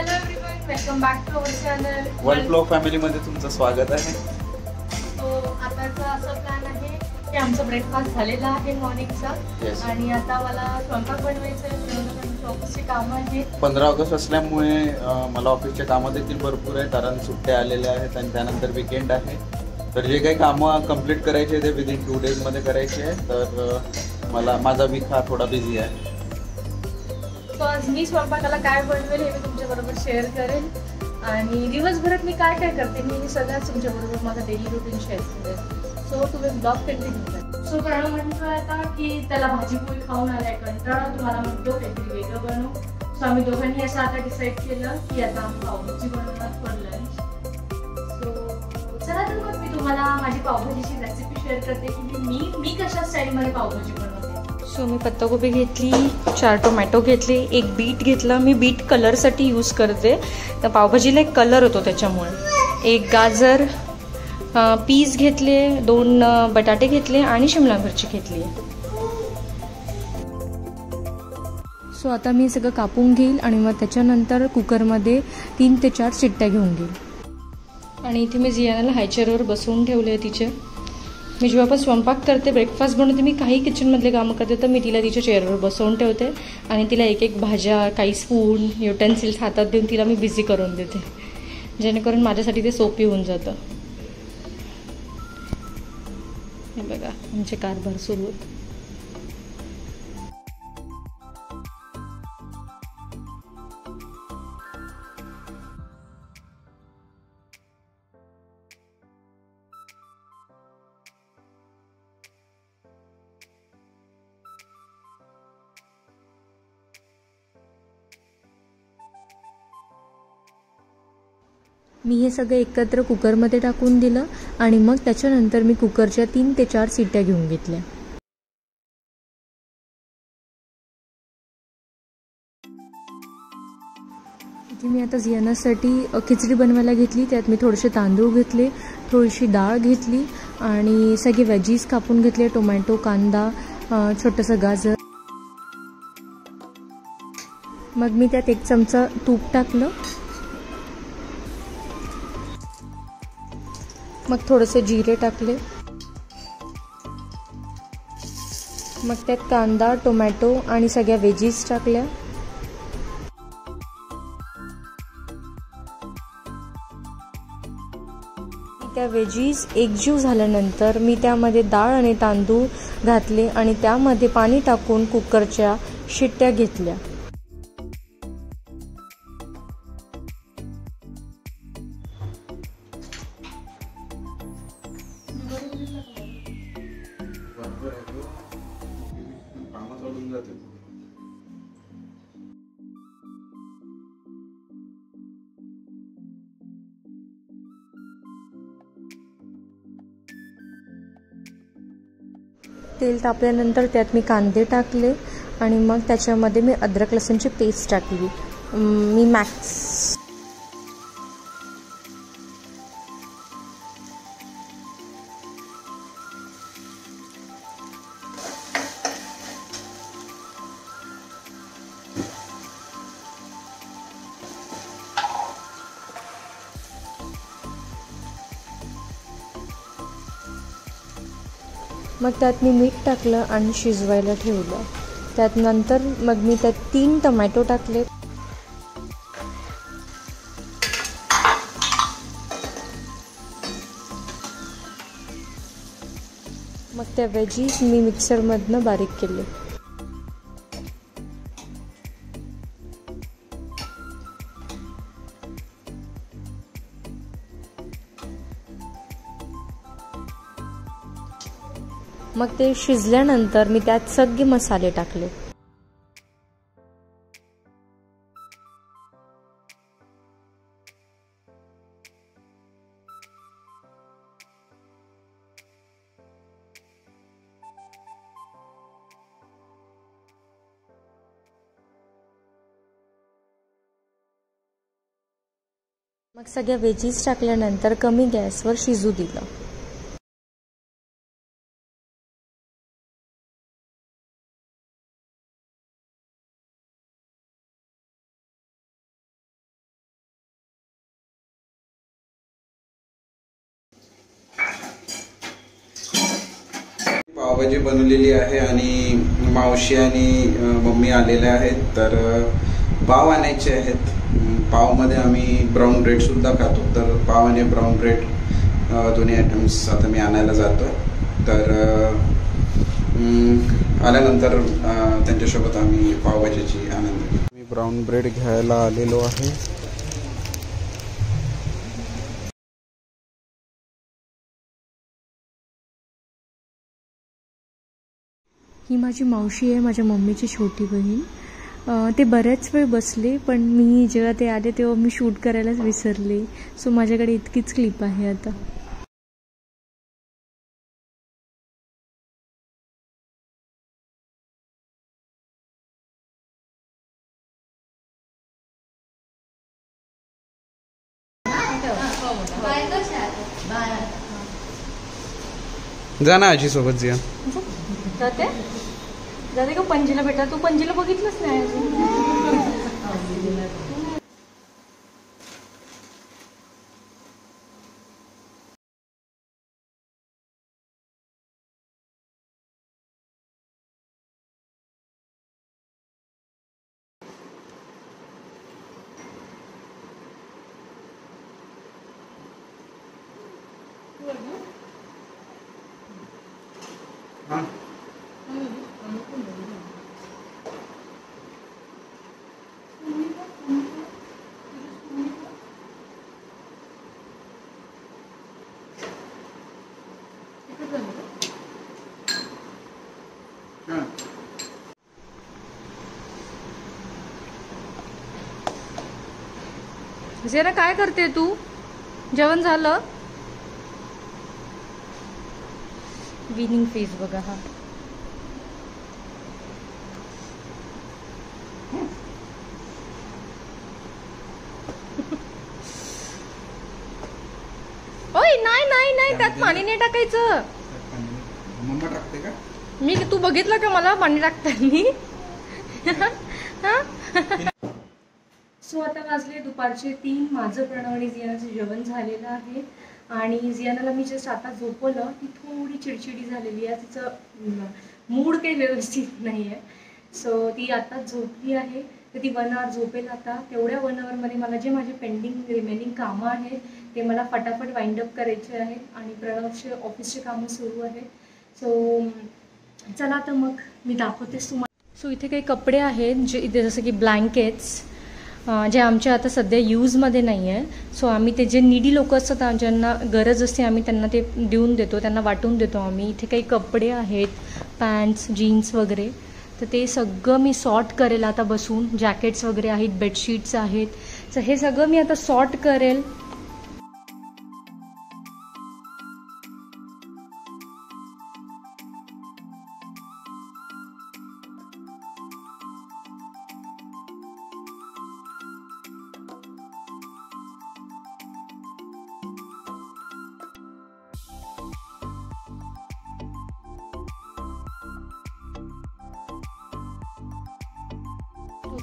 Hello everyone, welcome back to our channel one flow family मध्ये तुमचं स्वागत आहे। तो आताचा असा प्लॅन आहे की आमचा ब्रेकफास्ट झालेला आहे मॉर्निंगचा आणि आता मला स्वयंपाक बनवायचा आहे। ऑफिसची कामं आहेत। 15 ऑगस्ट असल्यामुळे मला ऑफिसचे कामं देखील भरपूर आहे, कारण सुट्ट्या आलेल्या आहेत आणि त्यानंतर वीकेंड आहे। तर जे काही कामं कंप्लीट करायचे ते विदिन 2 days मध्ये करायचे आहे। तर माझा वीक हा थोडा बिझी आहे। सो आज मी स्वयंपाकाला काय बनवेल हे मी तुमच्याबरोबर शेअर करेन आणि दिवसभरात मी काय काय करते मी सगळ्याच तुमच्याबरोबर माझा डेली रुटीन शेअर करेन। सो तुम्ही ब्लॉग कंटिन्यू करा। सो प्रणव म्हणतोय आता की त्याला भाजी पोळी खाऊन आलाय कंटाळा, तुम्हाला म्हणतो काहीतरी वेगळं बनव। सो आम्ही दोघांनी असं आता डिसाईड केलं की आता आम्ही पावभाजी बनवणार फॉर लंच। सो चला तर मग मी तुम्हाला माझी पावभाजीची रेसिपी शेअर करते की मी कशा स्टाईलमध्ये पावभाजी बनवते। सो मी पत्ताकोबी घेतली, 4 टोमॅटो घेतले, 1 बीट घेतला। मी बीट कलरसाठी यूज करते, तर पावभाजीला एक कलर होतो त्याच्यामुळे। 1 गाजर, पीस घेतले, 2 बटाटे घेतले आणि शिमला मिरची घेतली। सो आता मी सगळं कापून घेईल आणि मग त्याच्यानंतर कुकरमध्ये 3 ते 4 शिट्ट्या घेऊन घेईल। आणि इथे मी जियानाला हाय चेअरवर बसवून ठेवले आहे तिचे। मी जेव्हा पण स्वयंपाक करते, ब्रेकफास्ट बनवते, मी काही किचनमधले कामं करते तर मी तिला तिच्या चेअरवर बसवून ठेवते आणि तिला एक एक भाज्या, काही स्पून, युटेन्सिल्स हातात देऊन तिला मी बिझी करून देते, जेणेकरून माझ्यासाठी ते सोपी होऊन जातं। हे बघा आमचे कारभार सुरू होत। मी हे सगळं एकत्र कुकरमध्ये टाकून दिलं आणि मग त्याच्यानंतर मी कुकरच्या 3 ते 4 शिट्ट्या घेऊन घेतल्या। इथे मी आता जियानासाठी खिचडी बनवायला घेतली। त्यात मी थोडेसे तांदूळ घेतले, थोडीशी डाळ घेतली आणि सगळे वेजीज कापून घेतले, टोमॅटो, कांदा, छोटंसं गाजर। मग मी त्यात 1 चमचा तूप टाकलं, मग थोडेसे जिरे टाकले, मग त्यात कांदा, टोमॅटो आणि सगळ्या वेजीज टाकल्या। त्या वेजीज एकजीव झाल्यानंतर मी त्यामध्ये डाळ आणि तांदूळ घातले आणि त्यामध्ये पाणी टाकून कुकरच्या शिट्ट्या घेतल्या। तेल तापल्यानंतर त्यात मी कांदे टाकले आणि मग त्याच्यामध्ये मी अद्रक लसूणची पेस्ट टाकली। मी मॅक्स मग त्यात मी मीठ टाकलं आणि शिजवायला ठेवलं। त्यात नंतर मग मी त्यात 3 टोमॅटो टाकले, मग त्या वेजीज मी मिक्सरमधनं बारीक केले। मग ते शिजल्यानंतर मी त्यात सगळे मसाले टाकले। मग सगळ्या वेजीज टाकल्यानंतर कमी गॅसवर शिजू दिलं। पावभाजी बनवलेली आहे आणि मावशी आणि मम्मी आलेल्या आहेत. तर पाव आणायचे आहेत. पावमध्ये आम्ही ब्राऊन ब्रेड सुद्धा खातो. तर पाव आणि ब्राऊन ब्रेड दोन्ही आयटम्स आता मी आणायला जातो. तर आल्यानंतर त्यांच्यासोबत आम्ही पावभाजीची आनंद. मी ब्राऊन ब्रेड घ्यायला आलेलो आहे. ही माझी मावशी आहे, माझ्या मम्मीची छोटी बहीण. ते बऱ्याच वेळ बसले, पण मी जेव्हा ते आले तेव्हा मी शूट करायलाच विसरले. सो माझ्याकडे इतकीच क्लिप आहे आता. जा ना आजी सोबत जिया. जाते जाते का पणजीला भेटा? तू पणजीला बघितलंच नाही अजून. जरा काय करते तू? जेवण झालं? विनिंग फेस बघा हा. ओय नाही नाही नाही, त्यात पाणी नाही टाकायचं. मम्मा टाकते का? मी तू बघितलं का मला पाणी टाकताना? सो आता वाजले दुपारचे 3. माझं प्रणव आणि जियानाचं जेवण झालेलं आहे. आणि जियानाला मी जस्ट आता झोपवलं. ती थोडी चिडचिडी झालेली आहे, तिचं मूड काही व्यवस्थित नाही आहे. सो ती आताच झोपली आहे. तर ती 1 आवर झोपेल आता. तेवढ्या 1 आवरमध्ये मला जे माझे पेंडिंग रिमेनिंग कामं आहेत ते मला फटाफट वाइंड अप करायचे आहेत. आणि प्रणवचे ऑफिसचे कामं सुरू आहे. सो चला तर मग मी दाखवतेस तुम्हाला. सो इथे काही कपडे आहेत जे इथे जसं की ब्लँकेट्स जे आमच्या आता सध्या यूजमध्ये नाही आहे. सो आम्ही ते जे नीडी लोक असतात ज्यांना गरज असते आम्ही त्यांना ते देऊन देतो, त्यांना वाटून देतो आम्ही. इथे काही कपडे आहेत, पॅन्ट्स, जीन्स वगैरे. तर ते सगळं मी सॉर्ट करेल आता बसून. जॅकेट्स वगैरे आहेत, बेडशीट्स आहेत. तर हे सगळं मी आता सॉर्ट करेल.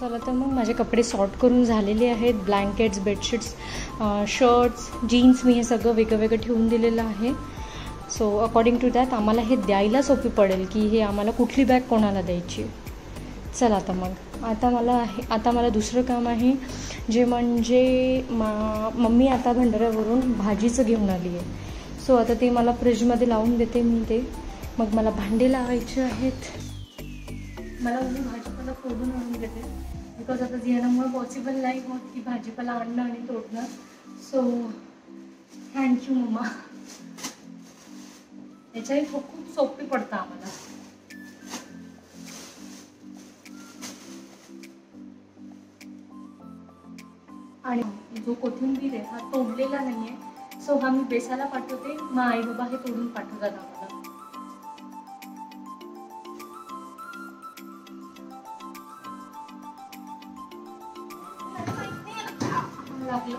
चला तर मग माझे कपडे सॉर्ट करून झालेले आहेत. ब्लँकेट्स, बेडशीट्स, शर्ट्स, जीन्स मी हे सगळं वेगळं वेगळं ठेवून दिलेलं आहे. सो अकॉर्डिंग टू दॅट आम्हाला हे द्यायला सोपी पडेल की हे आम्हाला कुठली बॅग कोणाला द्यायची. चला आता मग आता मला दुसरं काम आहे, जे म्हणजे मम्मी आता भंडाऱ्यावरून भाजीचं घेऊन आली आहे. सो आता ते मला फ्रीजमध्ये लावून देते मी ते. मग मला भांडे लावायचे आहेत. मला मी भाजीपाला फोडून आणून देते, बिकॉज आता जियानामुळे पॉसिबल नाही होत की भाजीपाला आणणं आणि तोडणं. So thank you mamma. याच्याही खूप सोपी पडतं आम्हाला. आणि जो कोथिंबीर आहे हा तोडलेला नाही आहे. सो हा मी बेसाला पाठवते, मग आई बाबा हे तोडून पाठवतात आम्हाला. लागलं